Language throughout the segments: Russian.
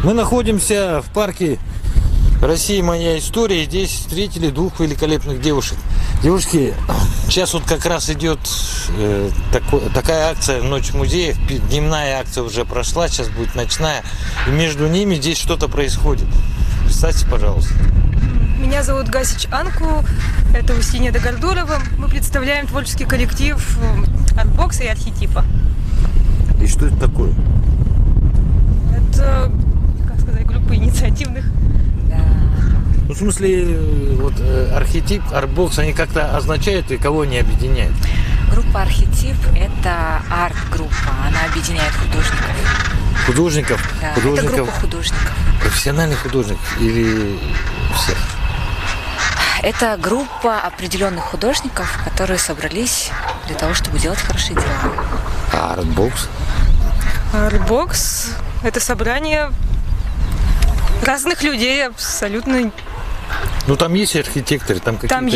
Мы находимся в парке «Россия. Моя история». Здесь встретили двух великолепных девушек. Девушки, сейчас вот как раз идет такая акция «Ночь музеев». Дневная акция уже прошла, сейчас будет ночная. И между ними здесь что-то происходит. Представьте, пожалуйста. Меня зовут Гасич Анку, это Устинья Дагардурова. Мы представляем творческий коллектив Артбокса и Архетипа. И что это такое? Это, как сказать, группа инициативных. Ну, в смысле, вот Архетип, Артбокс, они как-то означают и кого они объединяют? Группа Архетип – это арт-группа, она объединяет художников. Художников? Да, Художников, это группа художников. Профессиональных художников или всех? Это группа определенных художников, которые собрались для того, чтобы делать хорошие дела. А Артбокс? Артбокс – это собрание разных людей, абсолютно. Ну, там есть архитекторы, там какие-то... Там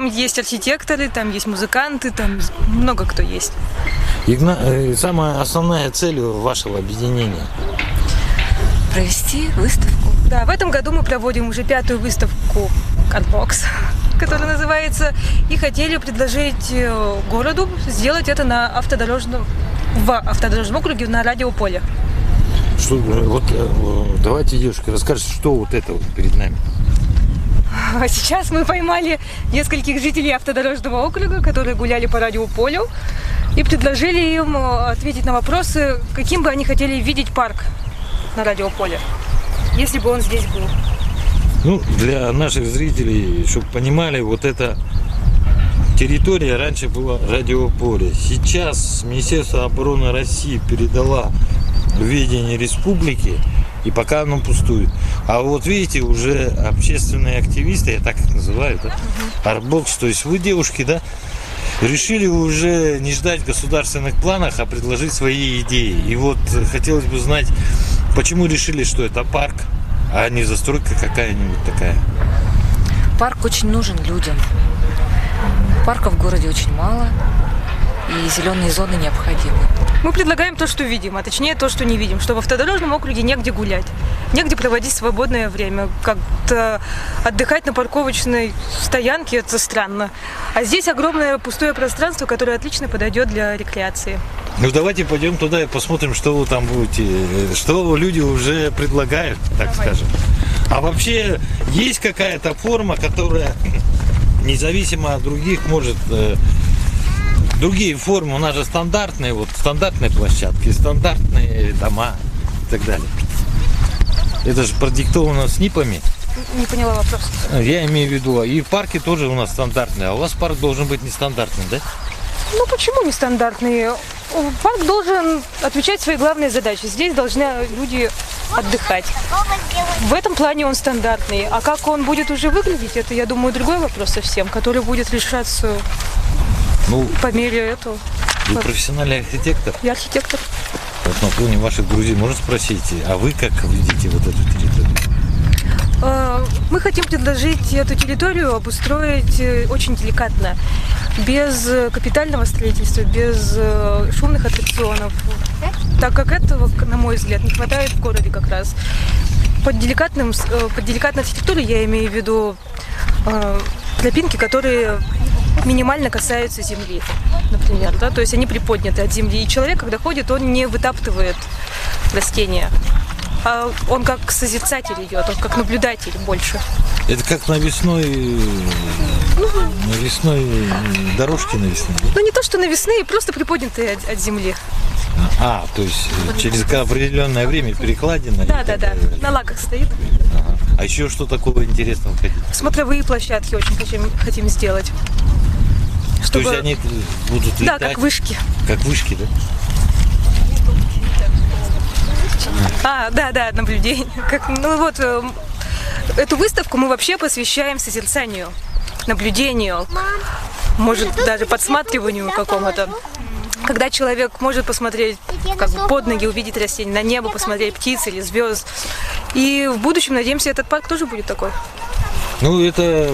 есть архитекторы, там есть музыканты, там много кто есть. Самая основная цель вашего объединения? Провести выставку. Да, в этом году мы проводим уже 5-ю выставку Артбокс, которая называется, и хотели предложить городу сделать это в автодорожном округе на радиополе. Давайте, девушка, расскажите, что вот это вот перед нами. А сейчас мы поймали нескольких жителей автодорожного округа, которые гуляли по радиополю, и предложили им ответить на вопросы, каким бы они хотели видеть парк на радиополе, если бы он здесь был. Ну, для наших зрителей, чтобы понимали, вот эта территория раньше была радиополе. Сейчас Министерство обороны России передала в ведение республики, и пока оно пустует. А вот видите, уже общественные активисты, я так их называю, да? Артбокс, то есть вы, девушки, да, решили уже не ждать государственных планов, а предложить свои идеи. И вот хотелось бы знать, почему решили, что это парк, а не застройка какая-нибудь такая? Парк очень нужен людям. Парков в городе очень мало, и зеленые зоны необходимы. Мы предлагаем то, что видим, а точнее то, что не видим, что в автодорожном округе негде гулять, негде проводить свободное время, как-то отдыхать на парковочной стоянке, это странно. А здесь огромное пустое пространство, которое отлично подойдет для рекреации. Ну, давайте пойдем туда и посмотрим, что вы там будете, что люди уже предлагают, так скажем. А вообще есть какая-то форма, которая независимо от других может... Другие формы у нас же стандартные, вот стандартные площадки, стандартные дома и так далее. Это же продиктовано СНИПами. Не поняла вопрос. Я имею в виду, и парки тоже у нас стандартные, а у вас парк должен быть нестандартным, да? Ну почему нестандартный? Парк должен отвечать свои главные задачи. Здесь должны люди отдыхать. В этом плане он стандартный. А как он будет уже выглядеть, это, я думаю, другой вопрос совсем, который будет решаться... Ну, по мере этого. Вы профессиональный архитектор? Я архитектор. Вот на фоне ваших друзей можно спросить, а вы как видите вот эту территорию? Мы хотим предложить эту территорию обустроить очень деликатно, без капитального строительства, без шумных аттракционов, так как этого, на мой взгляд, не хватает в городе как раз. Под деликатной архитектурой я имею в виду тропинки, которые минимально касаются земли, например, да, то есть они приподняты от земли, и человек, когда ходит, он не вытаптывает растения, а он как созерцатель идет, он как наблюдатель больше. Это как навесной дорожки навесные? Ну не то, что навесные, просто приподнятые от земли. То есть через определенное время перекладина? Да, на лаках стоит. Ага. А еще что такого интересного хотите? Смотровые площадки очень хотим сделать. Чтобы... То есть они будут летать? Да, как вышки. Как вышки, да? Да, наблюдение. Эту выставку мы вообще посвящаем созерцанию, наблюдению, может даже подсматриванию какому-то. Когда человек может посмотреть как бы под ноги, увидеть растения, на небо посмотреть птиц или звезд. И в будущем, надеемся, этот парк тоже будет такой. Ну, это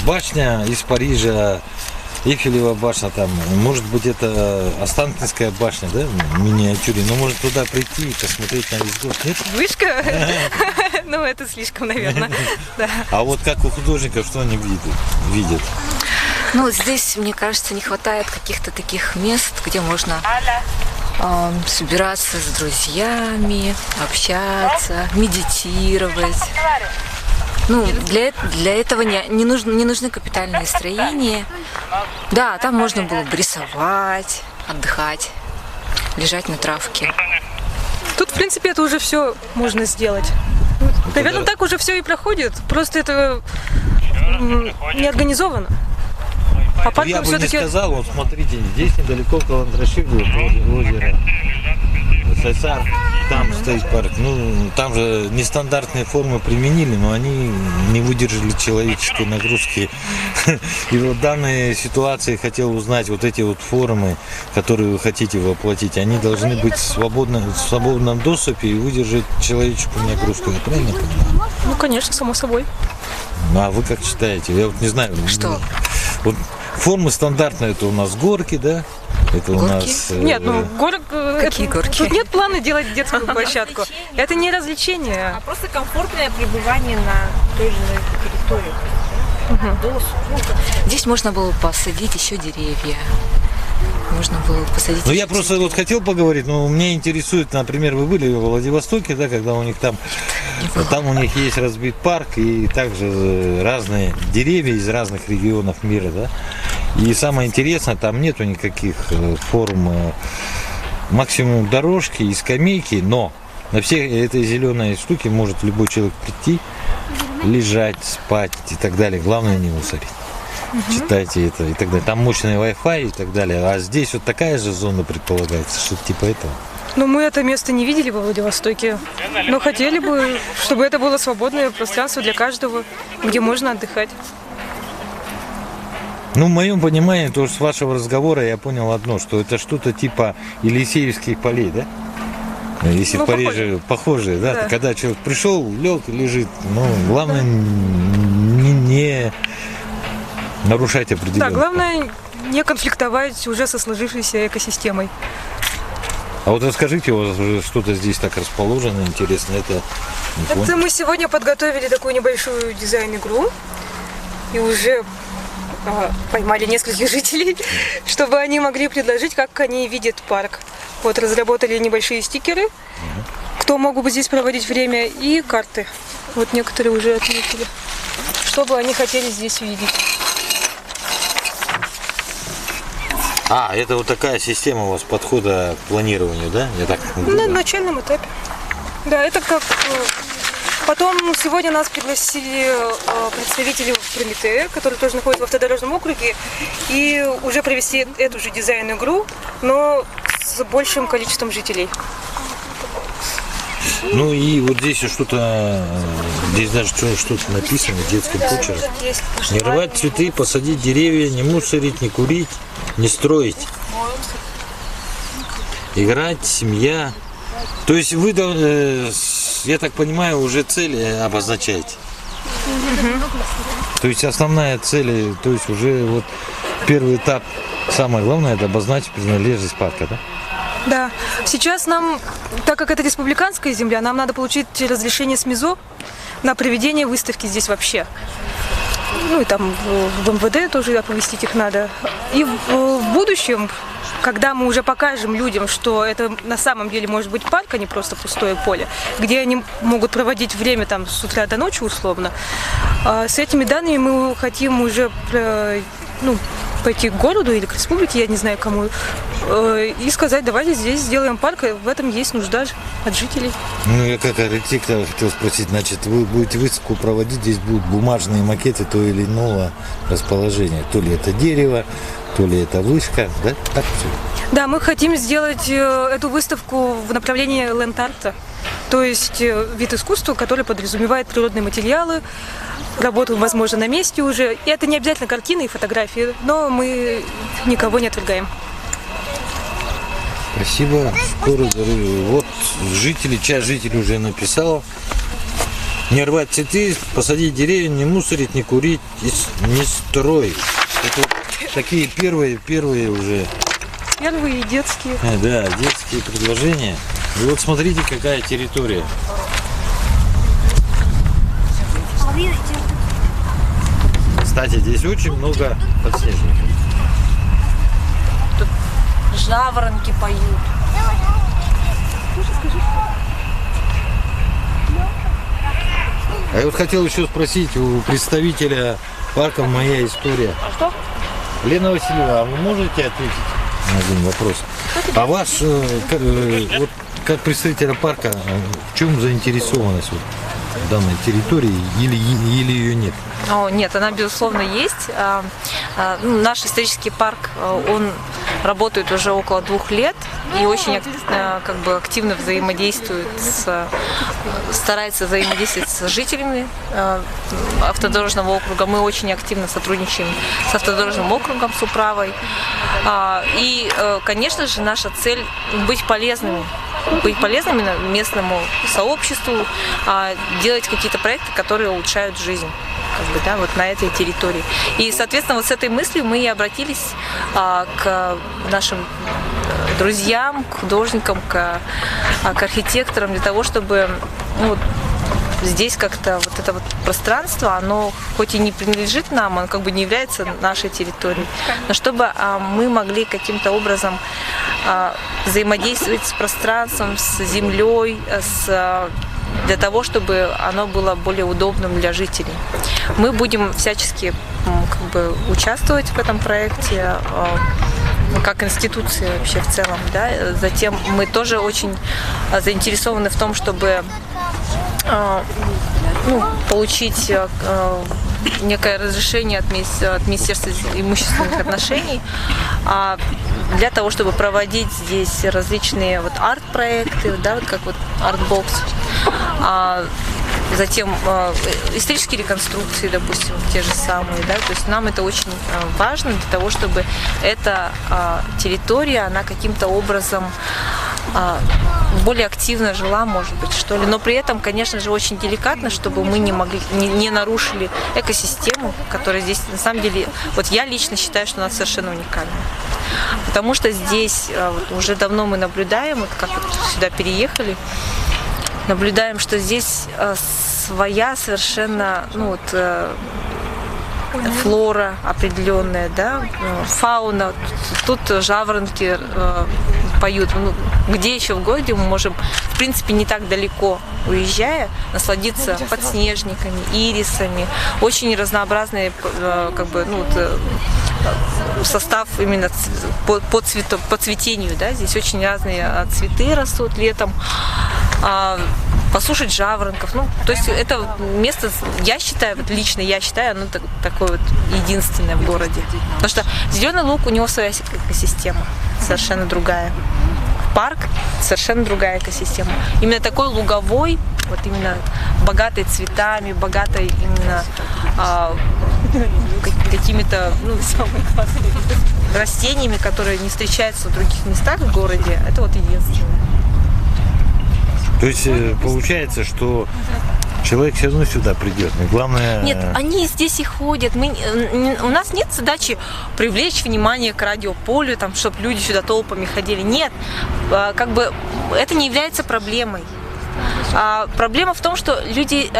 башня из Парижа, Эйфелева башня там, может быть, это Останкинская башня, да, в миниатюре, но может туда прийти и посмотреть на весь город, нет? Вышка? Ну, это слишком, наверное. Да. А вот как у художников, что они видят? Ну, здесь, мне кажется, не хватает каких-то таких мест, где можно собираться с друзьями, общаться, медитировать. Ну, для этого не нужны капитальные строения. Да, там можно было бы рисовать, отдыхать, лежать на травке. Тут, в принципе, это уже все можно сделать. Наверное, так уже все и проходит. Просто это не организовано. А парк Я бы не все-таки... сказал, вот смотрите, здесь недалеко Каландраши будет озеро. Сайсар, там стоит парк. Ну, там же нестандартные формы применили, но они не выдержали человеческой нагрузки. И вот в данной ситуации хотел узнать, вот эти вот формы, которые вы хотите воплотить, они должны быть в свободном доступе и выдержать человеческую нагрузку. Я правильно понимаю? Ну, конечно, само собой. Ну, а вы как считаете? Я вот не знаю. Что? Вот формы стандартные, это у нас горки, да? Это у Горки? нас... Нет, ну горок... Какие горки? Тут нет плана делать детскую площадку. Это не развлечение. А просто комфортное пребывание на той же территории. Здесь можно было посадить еще деревья. Можно было посадить... Ну, еще я просто цветы. вот хотел поговорить, но меня интересует, например, вы были в Владивостоке, да, когда у них там у них есть разбит парк и также разные деревья из разных регионов мира, да. И самое интересное, там нету никаких форм, максимум дорожки и скамейки, но на всей этой зеленой штуке может любой человек прийти, лежать, спать и так далее. Главное не мусорить. Читайте это и так далее. Там мощный Wi-Fi и так далее. А здесь вот такая же зона предполагается, что-то типа этого. Но мы это место не видели во Владивостоке. Но хотели бы, чтобы это было свободное пространство для каждого, где можно отдыхать. Ну, в моем понимании, то с вашего разговора я понял одно, что это что-то типа Елисеевских полей, да? Если Ну, в Париже похожие, да? Да. Когда человек пришел, лег и лежит. Ну, главное не нарушать определенные. Да, главное не конфликтовать уже со сложившейся экосистемой. А вот расскажите, у вас уже что-то здесь так расположено, интересно, это... не понял. Это мы сегодня подготовили такую небольшую дизайн-игру и уже поймали нескольких жителей, чтобы они могли предложить, как они видят парк. Вот разработали небольшие стикеры, кто мог бы здесь проводить время, и карты. Вот некоторые уже отметили, что бы они хотели здесь видеть. А, это вот такая система у вас подхода к планированию, да? Я так... На начальном этапе. Да, это как... Потом сегодня нас пригласили представители Прометея, который тоже находится в автодорожном округе, и уже провести эту же дизайн-игру, но с большим количеством жителей. Ну и вот здесь что-то, здесь даже что-то написано в детском почерке. Не рвать цветы, посадить деревья, не мусорить, не курить, не строить. Играть, семья. То есть вы, я так понимаю, уже цели обозначаете. То есть основная цель, то есть уже вот первый этап, самое главное, это обозначить принадлежность парка, да? Да. Сейчас нам, так как это республиканская земля, нам надо получить разрешение с МИЗО на проведение выставки здесь вообще. Ну и там в МВД тоже оповестить их надо. И в будущем, когда мы уже покажем людям, что это на самом деле может быть парк, а не просто пустое поле, где они могут проводить время там с утра до ночи условно, с этими данными мы хотим уже пойти к городу или к республике, я не знаю кому, и сказать, давайте здесь сделаем парк, и в этом есть нужда от жителей. Ну, я как архитектор хотел спросить, значит, вы будете выставку проводить, здесь будут бумажные макеты то или иного расположения, то ли это дерево, то ли это вышка, да? Так все. Да, мы хотим сделать эту выставку в направлении ленд-арта, то есть вид искусства, который подразумевает природные материалы, работу, возможно, на месте уже. И это не обязательно картины и фотографии, но мы никого не отвергаем. Спасибо. Скоро, вот жители, часть жителей уже написала. Не рвать цветы, посадить деревья, не мусорить, не курить, не строить. Это такие первые уже, Первые детские. да, детские предложения. И вот смотрите, какая территория. Кстати, здесь очень много подснежников. Жаворонки поют. А я вот хотел еще спросить у представителя парка «Моя история». Что? Лена Васильевна, а вы можете ответить на один вопрос? А ваш, вот, как представителя парка, в чем заинтересованность вот в данной территории или ее нет? Нет, она безусловно есть. Наш исторический парк, он работает уже около 2 лет и очень как бы активно взаимодействует старается взаимодействовать с жителями автодорожного округа. Мы очень активно сотрудничаем с автодорожным округом, с управой. И, конечно же, наша цель быть полезными местному сообществу, делать какие-то проекты, которые улучшают жизнь. Как бы, да, вот на этой территории. И, соответственно, вот с этой мыслью мы и обратились к нашим друзьям, к художникам, к архитекторам для того, чтобы здесь как-то вот это вот пространство, оно хоть и не принадлежит нам, оно как бы не является нашей территорией, но чтобы мы могли каким-то образом взаимодействовать с пространством, с землей, для того, чтобы оно было более удобным для жителей. Мы будем всячески как бы участвовать в этом проекте, как институции вообще в целом. Да? Затем мы тоже очень заинтересованы в том, чтобы получить некое разрешение от Министерства имущественных отношений для того, чтобы проводить здесь различные вот арт-проекты, да, вот как вот арт-бокс, затем исторические реконструкции, допустим, те же самые, да, то есть нам это очень важно для того, чтобы эта территория, она каким-то образом более активно жила, может быть, что ли, но при этом, конечно же, очень деликатно, чтобы мы не нарушили экосистему, которая здесь, на самом деле, вот я лично считаю, что она совершенно уникальна. Потому что здесь уже давно мы наблюдаем, вот как вот сюда переехали, наблюдаем, что здесь своя совершенно, флора определенная, да, фауна. Тут жаворонки поют. Где еще в городе мы можем, в принципе, не так далеко уезжая, насладиться подснежниками, ирисами, очень разнообразные, как бы, состав именно по цветению, да, здесь очень разные цветы растут летом. Послушать жаворонков. То есть это место, я считаю, вот лично я считаю, оно такое вот единственное в городе. Потому что Зеленый Луг, у него своя экосистема, совершенно другая. Парк совершенно другая экосистема. Именно такой луговой, вот именно богатой цветами, богатой именно какими-то растениями, которые не встречаются в других местах в городе, это вот единственное. То есть получается, что человек все равно сюда придет. Но главное... Нет, они здесь и ходят. У нас нет задачи привлечь внимание к радиополю, чтобы люди сюда толпами ходили. Нет, как бы это не является проблемой. Проблема в том, что люди,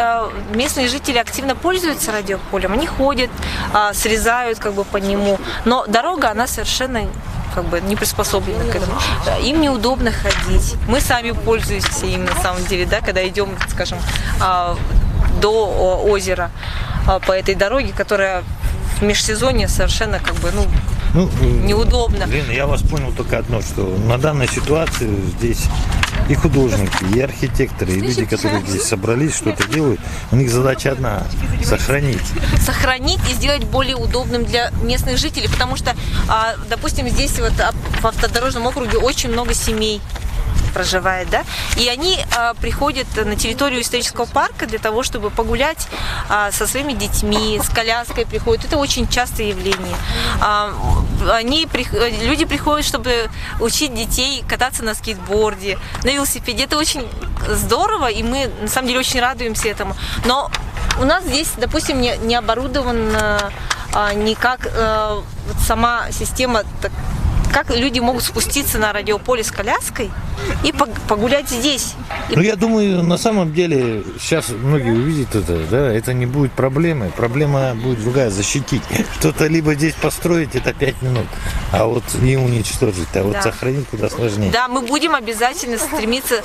местные жители активно пользуются радиополем. Они ходят, срезают как бы по нему. Но дорога, она совершенно как бы не приспособлена к этому. Им неудобно ходить. Мы сами пользуемся им на самом деле, да, когда идем, скажем, до озера по этой дороге, которая в межсезонье совершенно как бы, неудобно. Лена, я вас понял только одно, что на данной ситуации здесь и художники, и архитекторы, и люди, которые здесь собрались, что-то делают, у них задача одна – сохранить. Сохранить и сделать более удобным для местных жителей, потому что, допустим, здесь вот в автодорожном округе очень много семей проживает, да, и они приходят на территорию исторического парка для того, чтобы погулять со своими детьми, с коляской приходят. Это очень частое явление. Люди приходят, чтобы учить детей кататься на скейтборде, на велосипеде. Это очень здорово, и мы на самом деле очень радуемся этому. Но у нас здесь, допустим, не оборудован не как вот сама система, как люди могут спуститься на радиополе с коляской и погулять здесь. Ну, я думаю, на самом деле, сейчас многие увидят это, да, это не будет проблемой. Проблема будет другая, защитить. Что-то либо здесь построить, это 5 минут, а вот не уничтожить, а вот Да. сохранить куда сложнее. Да, мы будем обязательно стремиться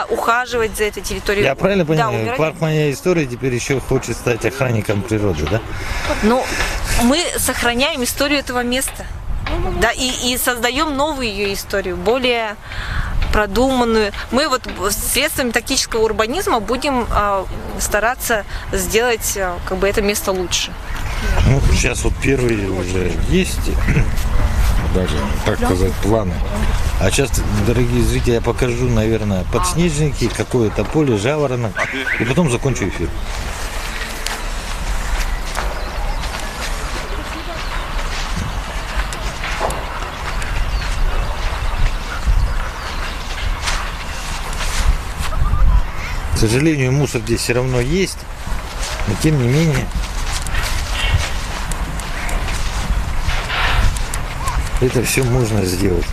ухаживать за этой территорией. Я правильно Да, понимаю, убирать. парк «Моя история» теперь еще хочет стать охранником природы, да? Ну, мы сохраняем историю этого места. Да, и создаем новую ее историю, более продуманную. Мы вот средствами тактического урбанизма будем стараться сделать как бы это место лучше. Ну, сейчас вот первые уже есть, даже, так сказать, планы. А сейчас, дорогие зрители, я покажу, наверное, подснежники, какое-то поле, жаворонок, и потом закончу эфир. К сожалению, мусор здесь все равно есть, но тем не менее это все можно сделать.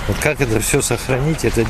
Вот как это все сохранить, это